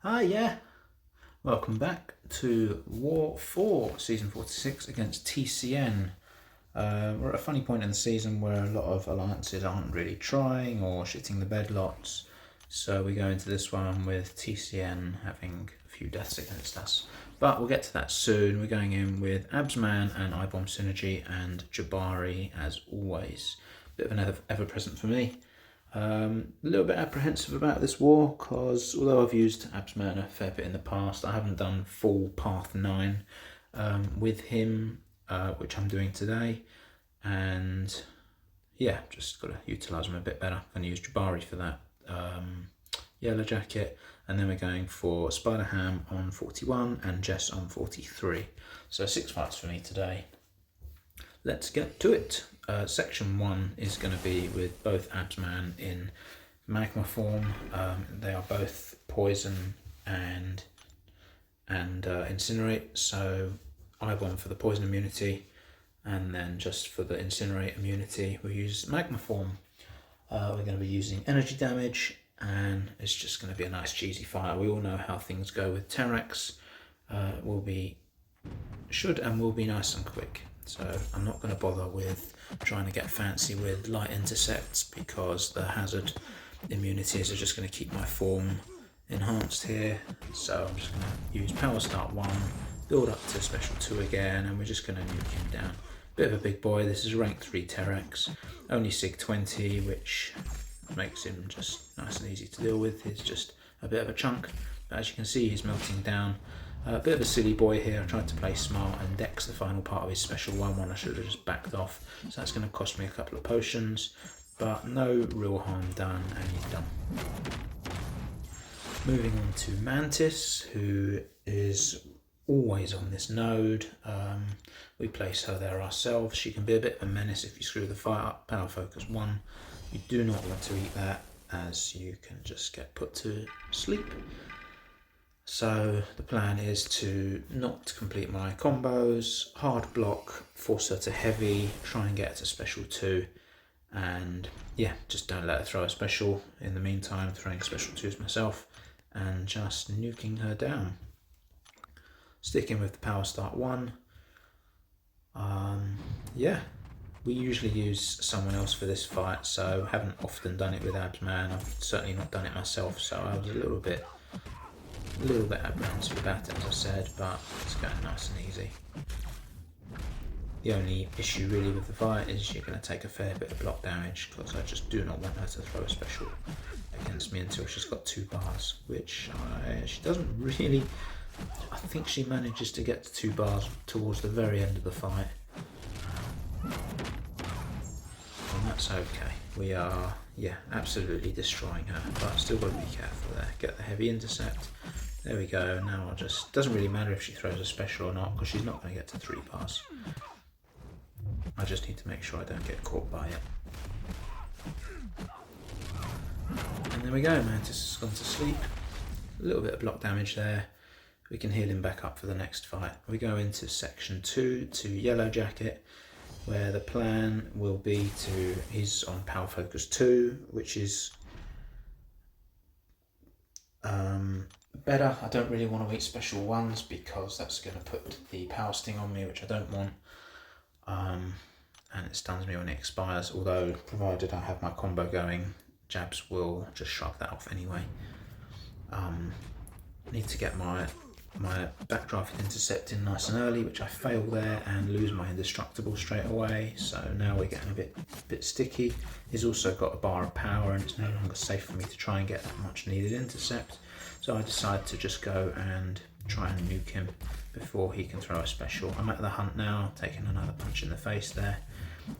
Yeah, welcome back to War 4, Season 46 against TCN. We're at a funny point in the season where a lot of alliances aren't really trying or shitting the bed lots. So we go into this one with TCN having a few deaths against us. But we'll get to that soon. We're going in with Absman and iBomb Synergy and Jabari as always. Bit of an ever-present for me. A little bit apprehensive about this war because although I've used Absman a fair bit in the past, I haven't done full Path 9 with him, which I'm doing today. And yeah, just got to utilise him a bit better. I'm going to use Jabari for that yellow jacket, and then we're going for Spider Ham on 41 and Jess on 43. So 6 fights for me today. Let's get to it. Section 1 is going to be with both Absman in magma form. They are both poison and incinerate, so iBomb for the poison immunity, and then just for the incinerate immunity we use magma form. We're going to be using energy damage, and it's just going to be a nice cheesy fight. We all know how things go with Terrax. Should and will be nice and quick. So I'm not going to bother with trying to get fancy with light intercepts because the hazard immunities are just going to keep my form enhanced here. So I'm just going to use power start 1, build up to special 2 again, and we're just going to nuke him down. Bit of a big boy. This is rank 3 Terrax, only Sig 20, which makes him just nice and easy to deal with. He's just a bit of a chunk, but as you can see he's melting down. A bit of a silly boy here. I tried to play smart and dex the final part of his special 1-1. I should have just backed off. So that's going to cost me a couple of potions, but no real harm done, and he's done. Moving on to Mantis, who is always on this node. We place her there ourselves. She can be a bit of a menace if you screw the fight up. Power focus 1. You do not want to eat that, as you can just get put to sleep. So the plan is to not complete my combos, hard block, force her to heavy, try and get her to special 2, and yeah, just don't let her throw a special. In the meantime, throwing special 2s myself and just nuking her down. Sticking with the power start 1. Yeah, we usually use someone else for this fight, so haven't often done it with Absman. I've certainly not done it myself, so I was a little bit apprehensive about it, as I said, but it's going nice and easy. The only issue really with the fight is you're going to take a fair bit of block damage, because I just do not want her to throw a special against me until she's got 2 bars, which she doesn't really. I think she manages to get to 2 bars towards the very end of the fight, and that's okay. We are, absolutely destroying her, but still got to be careful there. Get the heavy intercept. There we go. Now doesn't really matter if she throws a special or not, because she's not going to get to 3 bars. I just need to make sure I don't get caught by it. And there we go. Mantis has gone to sleep. A little bit of block damage there. We can heal him back up for the next fight. We go into section 2 to Yellow Jacket, where the plan will be he's on power focus 2, which is better. I don't really want to eat special 1s because that's going to put the power sting on me, which I don't want, and it stuns me when it expires, although provided I have my combo going, jabs will just shrug that off anyway. Need to get my backdraft intercept in nice and early, which I fail there and lose my indestructible straight away, so now we're getting a bit sticky. He's also got a bar of power, and it's no longer safe for me to try and get that much needed intercept, so I decide to just go and try and nuke him before he can throw a special. I'm at the hunt now, taking another punch in the face there.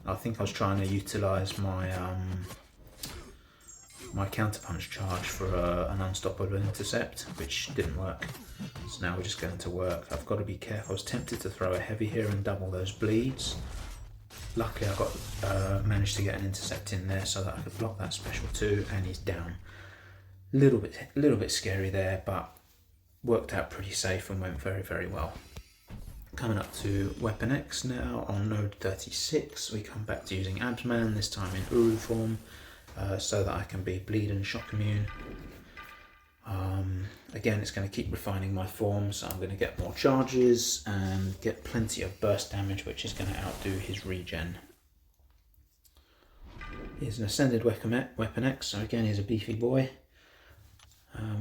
I think I was trying to utilise my counterpunch charge for an unstoppable intercept, which didn't work. So now we're just going to work. I've got to be careful. I was tempted to throw a heavy here and double those bleeds. Luckily I managed to get an intercept in there so that I could block that special 2, and he's down. Little bit scary there, but worked out pretty safe and went very, very well. Coming up to Weapon X now on node 36. We come back to using Absman, this time in Uru form, so that I can be bleed and shock immune. again, it's going to keep refining my form, so I'm going to get more charges and get plenty of burst damage, which is going to outdo his regen. He's an Ascended Weapon X, so again he's a beefy boy.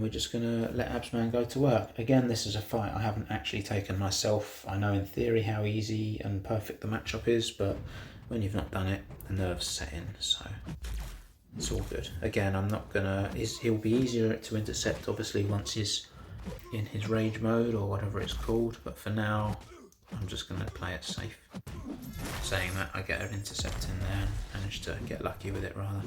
We're just going to let Absman go to work. Again, this is a fight I haven't actually taken myself. I know in theory how easy and perfect the matchup is, but when you've not done it, the nerves set in, so it's all good. Again, I'm not gonna, he'll be easier to intercept obviously once he's in his rage mode or whatever it's called, but for now I'm just gonna play it safe. Saying that, I get an intercept in there and manage to get lucky with it rather.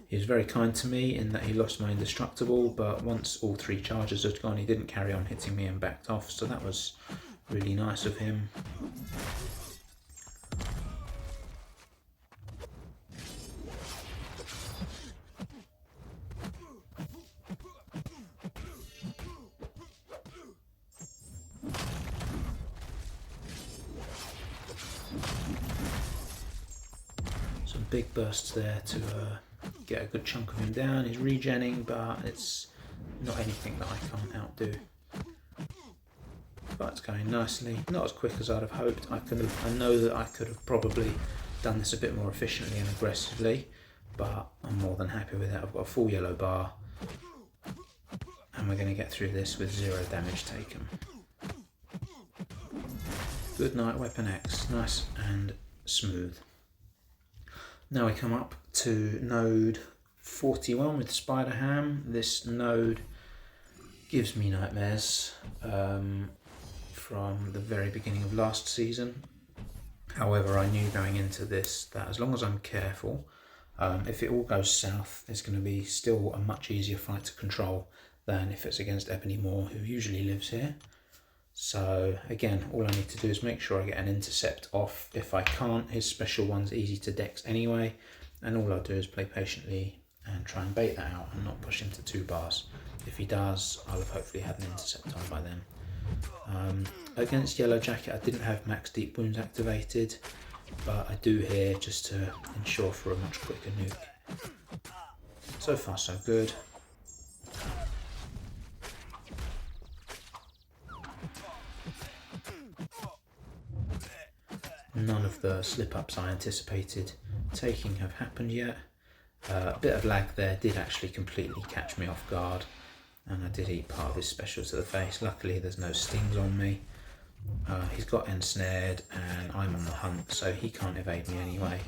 He was very kind to me in that he lost my indestructible, but once all 3 charges had gone, he didn't carry on hitting me and backed off, so that was really nice of him. Some big bursts there to get a good chunk of him down. He's regenning, but it's not anything that I can't outdo. But it's going nicely. Not as quick as I'd have hoped. I know that I could have probably done this a bit more efficiently and aggressively, but I'm more than happy with it. I've got a full yellow bar, and we're going to get through this with 0 damage taken. Good night, Weapon X. Nice and smooth. Now we come up to node 41 with Spider Ham. This node gives me nightmares from the very beginning of last season. However, I knew going into this that as long as I'm careful, if it all goes south, it's going to be still a much easier fight to control than if it's against Ebony Moore, who usually lives here. So again, all I need to do is make sure I get an intercept off. If I can't, his special one's easy to dex anyway, and all I'll do is play patiently and try and bait that out and not push him to 2 bars. If he does, I'll have hopefully had an intercept on by then. Against Yellow Jacket, I didn't have max deep wounds activated, but I do here just to ensure for a much quicker nuke. So far so good. None of the slip-ups I anticipated taking have happened yet. A bit of lag there did actually completely catch me off guard, and I did eat part of his special to the face. Luckily there's no stings on me. He's got ensnared and I'm on the hunt, so he can't evade me anyway.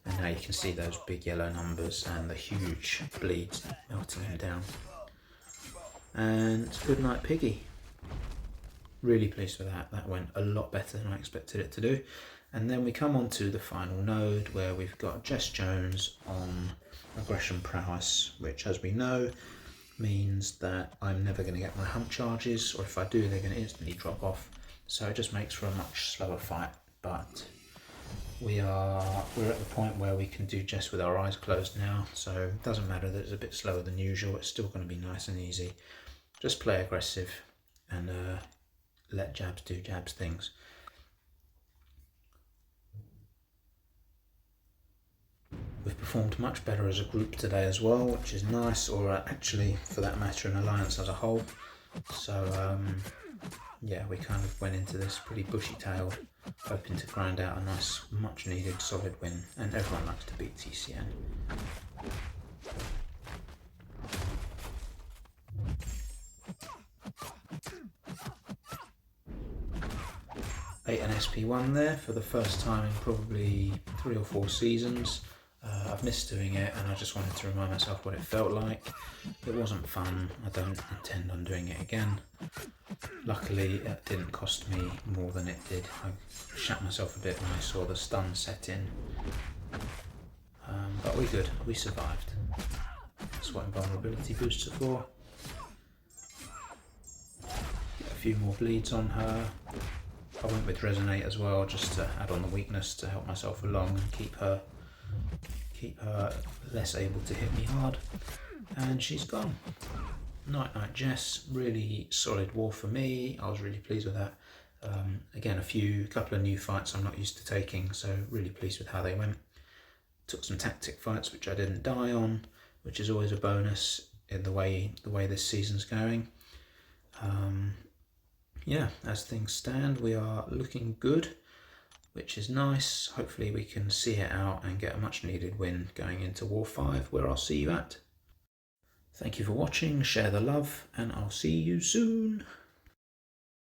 And now you can see those big yellow numbers and the huge bleeds melting him down. And good night, Piggy. Really pleased with that. That went a lot better than I expected it to do. And then we come on to the final node where we've got Jess Jones on aggression prowess, which, as we know, means that I'm never going to get my hump charges, or if I do, they're going to instantly drop off. So it just makes for a much slower fight. But we're at the point where we can do Jess with our eyes closed now, so it doesn't matter that it's a bit slower than usual. It's still going to be nice and easy. Just play aggressive and let Jabs do Jabs things. We've performed much better as a group today as well, which is nice, or actually for that matter an alliance as a whole. So yeah, we kind of went into this pretty bushy-tailed, hoping to grind out a nice, much needed solid win, and everyone likes to beat TCN. Ate an SP1 there for the first time in probably 3 or 4 seasons. I've missed doing it, and I just wanted to remind myself what it felt like. It wasn't fun. I don't intend on doing it again. Luckily, it didn't cost me more than it did. I shat myself a bit when I saw the stun set in. But we're good. We survived. That's what invulnerability boosts are for. Get a few more bleeds on her. I went with Resonate as well, just to add on the weakness to help myself along and keep her less able to hit me hard. And she's gone. Night Night Jess, really solid war for me. I was really pleased with that. Again, a couple of new fights I'm not used to taking, so really pleased with how they went. Took some tactic fights which I didn't die on, which is always a bonus in the way this season's going. Yeah, as things stand, we are looking good, which is nice. Hopefully we can see it out and get a much needed win going into War 5, where I'll see you at. Thank you for watching, share the love, and I'll see you soon.